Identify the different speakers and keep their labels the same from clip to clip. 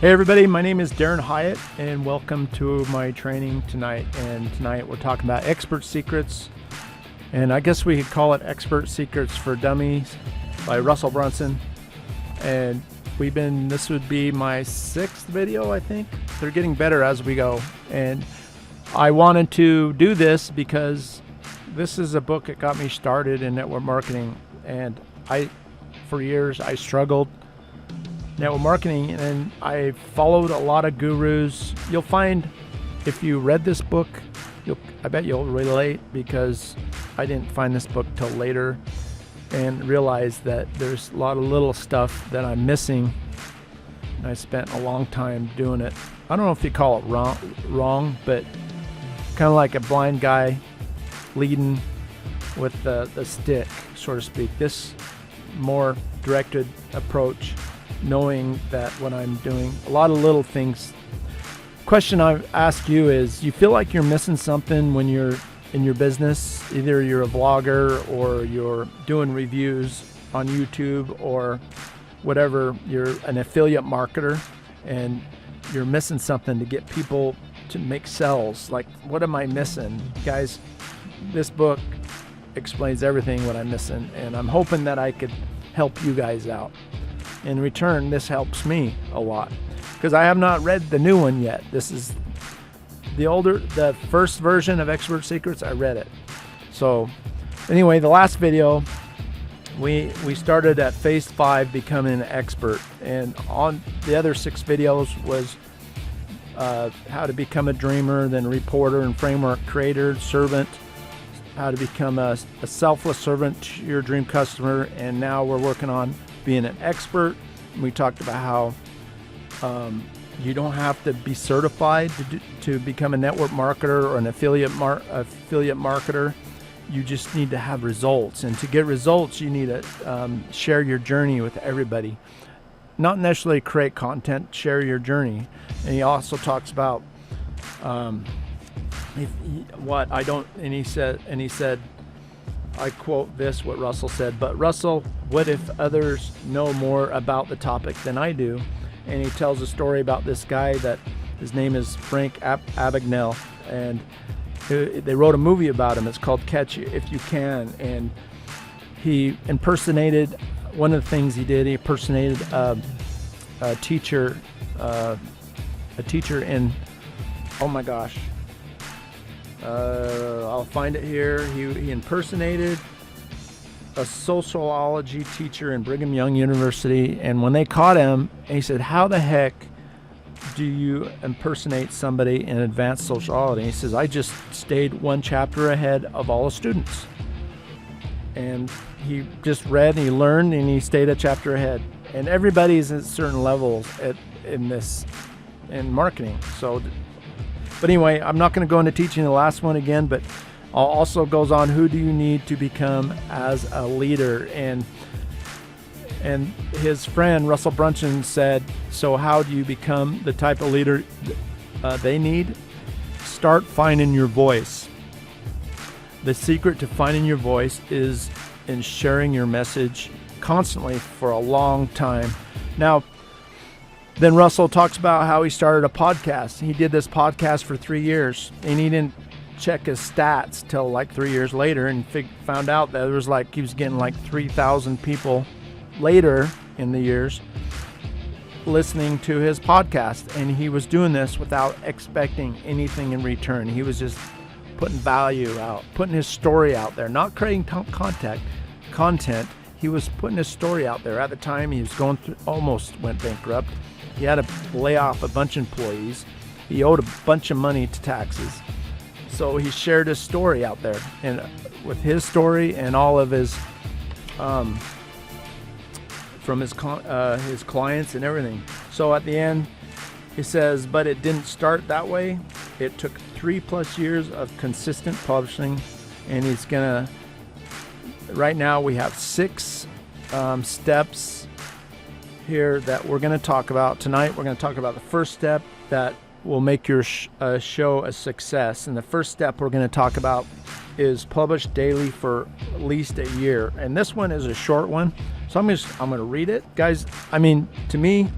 Speaker 1: Hey everybody, my name is Darren Hyatt and welcome to my training tonight. And tonight we're talking about expert secrets, and I guess we could call it Expert Secrets for Dummies by Russell Brunson. And this would be my 6th video, I think. They're getting better as we go. And I wanted to do this because this is a book that got me started in network marketing. And for years I struggled network marketing, and I followed a lot of gurus. You'll find, if you read this book, I bet you'll relate, because I didn't find this book till later and realized that there's a lot of little stuff that I'm missing. And I spent a long time doing it. I don't know if you call it wrong, but kind of like a blind guy leading with the stick, so to speak. This more directed approach, knowing that what I'm doing, a lot of little things. Question I ask you is, you feel like you're missing something when you're in your business? Either you're a vlogger or you're doing reviews on YouTube or whatever, you're an affiliate marketer and you're missing something to get people to make sales. Like, what am I missing? Guys, this book explains everything what I'm missing, and I'm hoping that I could help you guys out. In return, this helps me a lot, because I have not read the new one yet. This is the first version of Expert Secrets. I read it. So anyway, the last video, we started at phase 5, becoming an expert, and on the other 6 videos was how to become a dreamer, then reporter and framework creator, servant, how to become a selfless servant to your dream customer, and now we're working on being an expert. We talked about how you don't have to be certified to become a network marketer or an affiliate marketer. You just need to have results, and to get results you need to share your journey with everybody. Not necessarily create content, share your journey. And he also talks about he said, I quote this, what Russell said, "But Russell, what if others know more about the topic than I do?" And he tells a story about this guy that his name is Frank Abagnale, and they wrote a movie about him. It's called Catch You If You Can, and he impersonated, one of the things he did, he impersonated a teacher in, oh my gosh, I'll find it here. He impersonated a sociology teacher in Brigham Young University, and when they caught him, he said, "How the heck do you impersonate somebody in advanced sociology?" He says, "I just stayed one chapter ahead of all the students." And he just read and he learned and he stayed a chapter ahead. And everybody's at certain levels in marketing. But anyway, I'm not going to go into teaching the last one again, but also goes on, who do you need to become as a leader? And his friend Russell Brunson said, so how do you become the type of leader they need? Start finding your voice. The secret to finding your voice is in sharing your message constantly for a long time. Now, then Russell talks about how he started a podcast. He did this podcast for 3 years, and he didn't check his stats till like 3 years later, and found out that he was getting like 3,000 people later in the years listening to his podcast. And he was doing this without expecting anything in return. He was just putting value out, putting his story out there, not creating content. He was putting his story out there. At the time, he was almost went bankrupt. He had to lay off a bunch of employees. He owed a bunch of money to taxes. So he shared his story out there, and with his story and all of his from his clients and everything. So at the end, he says, but it didn't start that way. It took 3+ years of consistent publishing, and he's gonna. Right now, we have 6 steps here that we're going to talk about tonight. We're going to talk about the first step that will make your show a success. And the first step we're going to talk about is publish daily for at least a year. And this one is a short one, so I'm going to read it, guys. I mean, to me,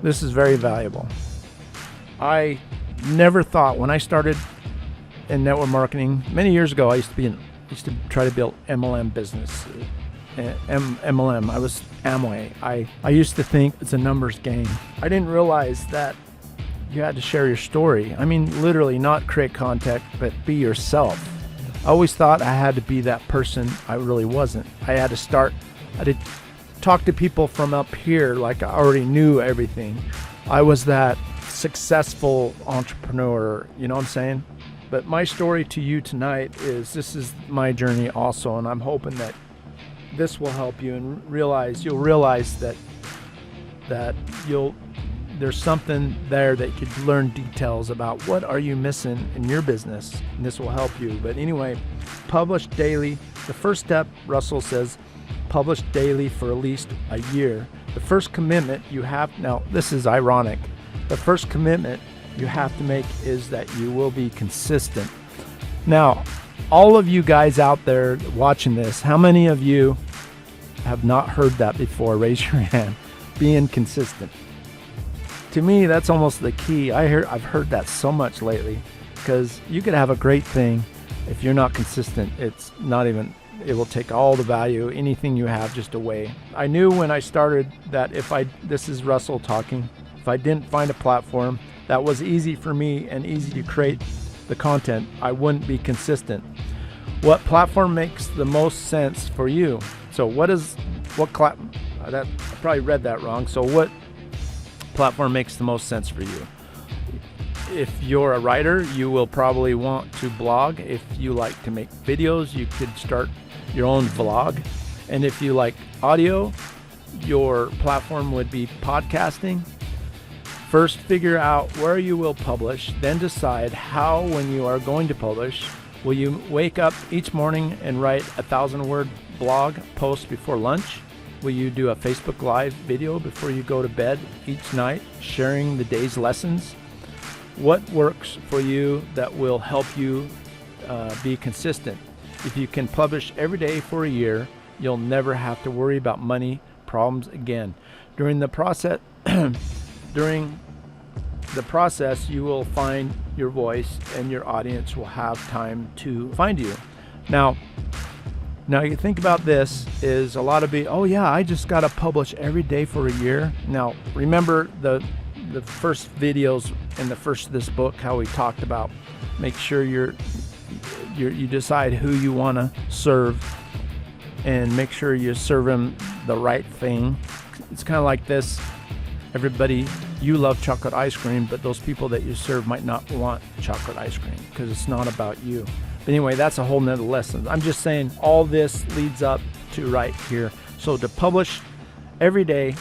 Speaker 1: This is very valuable. I never thought when I started in network marketing many years ago, I used to try to build MLM business. MLM. I was Amway. I used to think it's a numbers game. I didn't realize that you had to share your story. I mean, literally not create content, but be yourself. I always thought I had to be that person. I really wasn't. I had to talk to people from up here like I already knew everything. I was that successful entrepreneur, you know what I'm saying? But my story to you tonight is this is my journey also, and I'm hoping that this will help you and you'll realize that there's something there that you could learn details about what are you missing in your business, and this will help you. But anyway, publish daily. The first step, Russell says, publish daily for at least a year. The first commitment you have, now this is ironic, the first commitment you have to make is that you will be consistent. Now, all of you guys out there watching this, how many of you have not heard that before? Raise your hand. Being consistent. To me, that's almost the key. I've heard that so much lately, because you could have a great thing. If you're not consistent, it will take all the value, anything you have, just away. I knew when I started that this is Russell talking, if I didn't find a platform that was easy for me and easy to create the content, I wouldn't be consistent. What platform makes the most sense for you? So I probably read that wrong. So what platform makes the most sense for you? If you're a writer, you will probably want to blog. If you like to make videos, you could start your own vlog. And if you like audio, your platform would be podcasting. First, figure out where you will publish, then decide how, when you are going to publish. Will you wake up each morning and write 1,000-word blog post before lunch? Will you do a Facebook Live video before you go to bed each night, sharing the day's lessons? What works for you that will help you be consistent? If you can publish every day for a year, you'll never have to worry about money problems again. During the process, you will find your voice, and your audience will have time to find you. Now you think about this, is a lot of I just got to publish every day for a year. Now, remember the first videos in this book, how we talked about make sure you decide who you want to serve, and make sure you serve them the right thing. It's kind of like this. Everybody, you love chocolate ice cream, but those people that you serve might not want chocolate ice cream because it's not about you. But anyway, that's a whole nother lesson. I'm just saying all this leads up to right here. So to publish every day,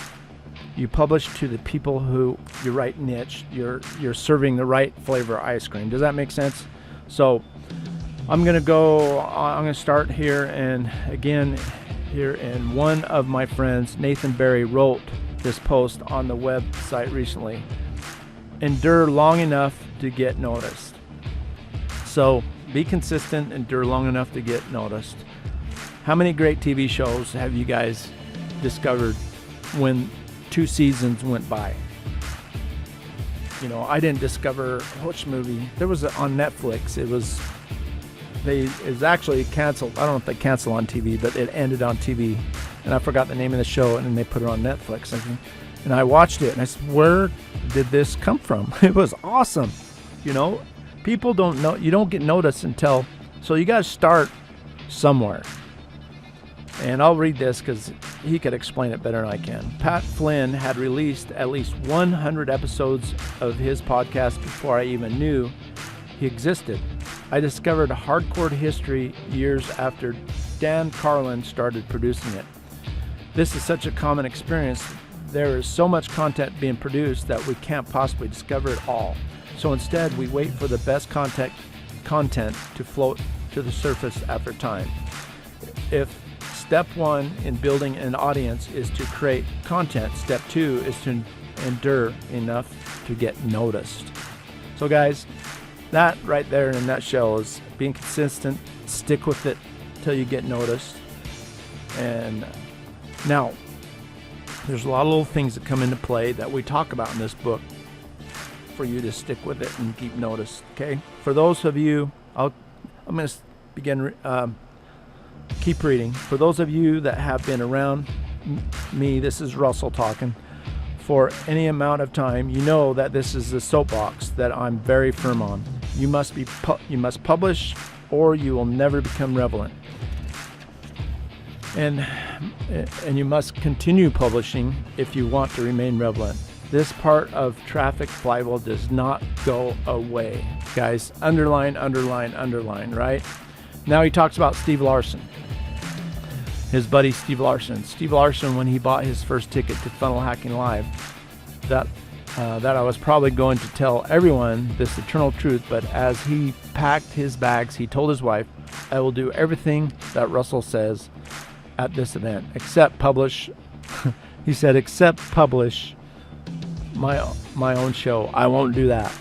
Speaker 1: you publish to the people who your right niche. You're serving the right flavor ice cream. Does that make sense? So I'm gonna start here, and again here, and one of my friends, Nathan Barry, wrote this post on the website recently. Endure long enough to get noticed. So be consistent, endure long enough to get noticed. How many great TV shows have you guys discovered when 2 seasons went by? I didn't discover which movie. There was on Netflix. It was actually canceled. I don't know if they canceled on TV, but it ended on TV. And I forgot the name of the show, and then they put it on Netflix. And I watched it, and I said, where did this come from? It was awesome. People don't know. You don't get noticed until, so you got to start somewhere. And I'll read this because he could explain it better than I can. Pat Flynn had released at least 100 episodes of his podcast before I even knew he existed. I discovered Hardcore History years after Dan Carlin started producing it. This is such a common experience. There is so much content being produced that we can't possibly discover it all. So instead, we wait for the best content to float to the surface after time. If step 1 in building an audience is to create content, step 2 is to endure enough to get noticed. So guys, that right there in a nutshell is being consistent, stick with it till you get noticed. And now, There's a lot of little things that come into play that we talk about in this book for you to stick with it and keep notice. Okay, for those of you, I'm going to begin. Keep reading. For those of you that have been around me, this is Russell talking, for any amount of time, you know that this is the soapbox that I'm very firm on. You must publish, or you will never become relevant. And you must continue publishing if you want to remain relevant. This part of Traffic Bible does not go away. Guys, underline, underline, underline, right? Now he talks about Steve Larsen, his buddy Steve Larsen. Steve Larsen, when he bought his first ticket to Funnel Hacking Live, that I was probably going to tell everyone this eternal truth, but as he packed his bags, he told his wife, I will do everything that Russell says at this event, except publish, he said, except publish my own show. I won't do that.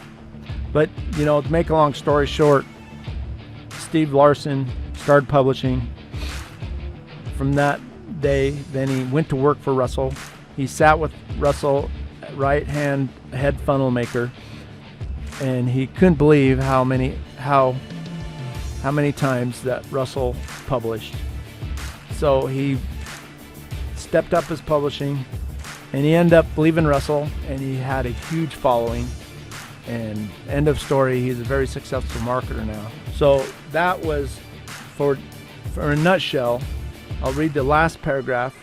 Speaker 1: But, you know, to make a long story short, Steve Larsen started publishing. From that day, then he went to work for Russell. He sat with Russell, right-hand head funnel maker, and he couldn't believe how many times that Russell published. So he stepped up his publishing, and he ended up leaving Russell, and he had a huge following. And end of story, he's a very successful marketer now. So that was, for a nutshell, I'll read the last paragraph.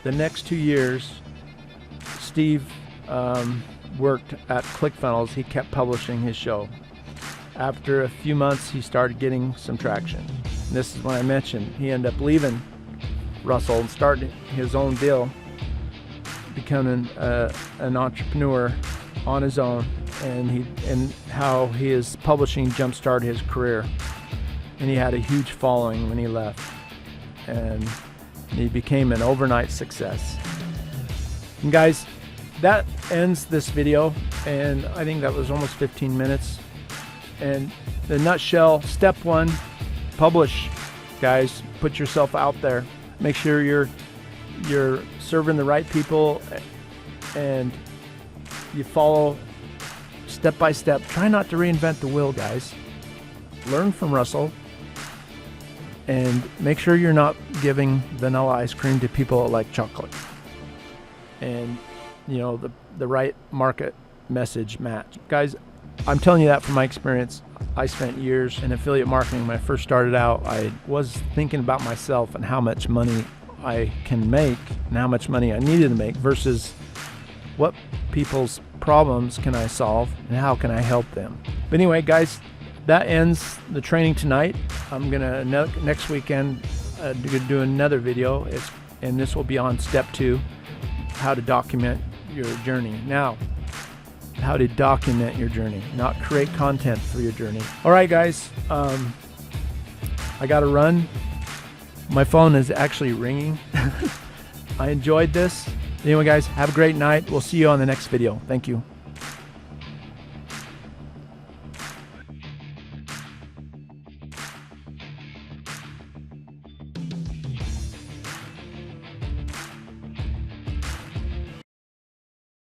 Speaker 1: The next 2 years, Steve worked at ClickFunnels. He kept publishing his show. After a few months, he started getting some traction. And this is when I mentioned he ended up leaving Russell and starting his own deal, becoming an entrepreneur on his own. And how his publishing jump-started his career. And he had a huge following when he left. And he became an overnight success. And guys, that ends this video. And I think that was almost 15 minutes. And the nutshell, step one, publish. Guys, put yourself out there. Make sure you're serving the right people and you follow step by step. Try not to reinvent the wheel, guys. Learn from Russell, and make sure you're not giving vanilla ice cream to people that like chocolate. And you know, the right market message match. Guys, I'm telling you that from my experience. I spent years in affiliate marketing. When I first started out, I was thinking about myself and how much money I can make and how much money I needed to make versus what people's problems can I solve and how can I help them. But anyway, guys, that ends the training tonight. I'm gonna next weekend do another video, and this will be on step 2, how to document your journey. Now, how to document your journey, not create content for your journey. All right, guys, I gotta run. My phone is actually ringing. I enjoyed this. Anyway, guys, have a great night. We'll see you on the next video. Thank you.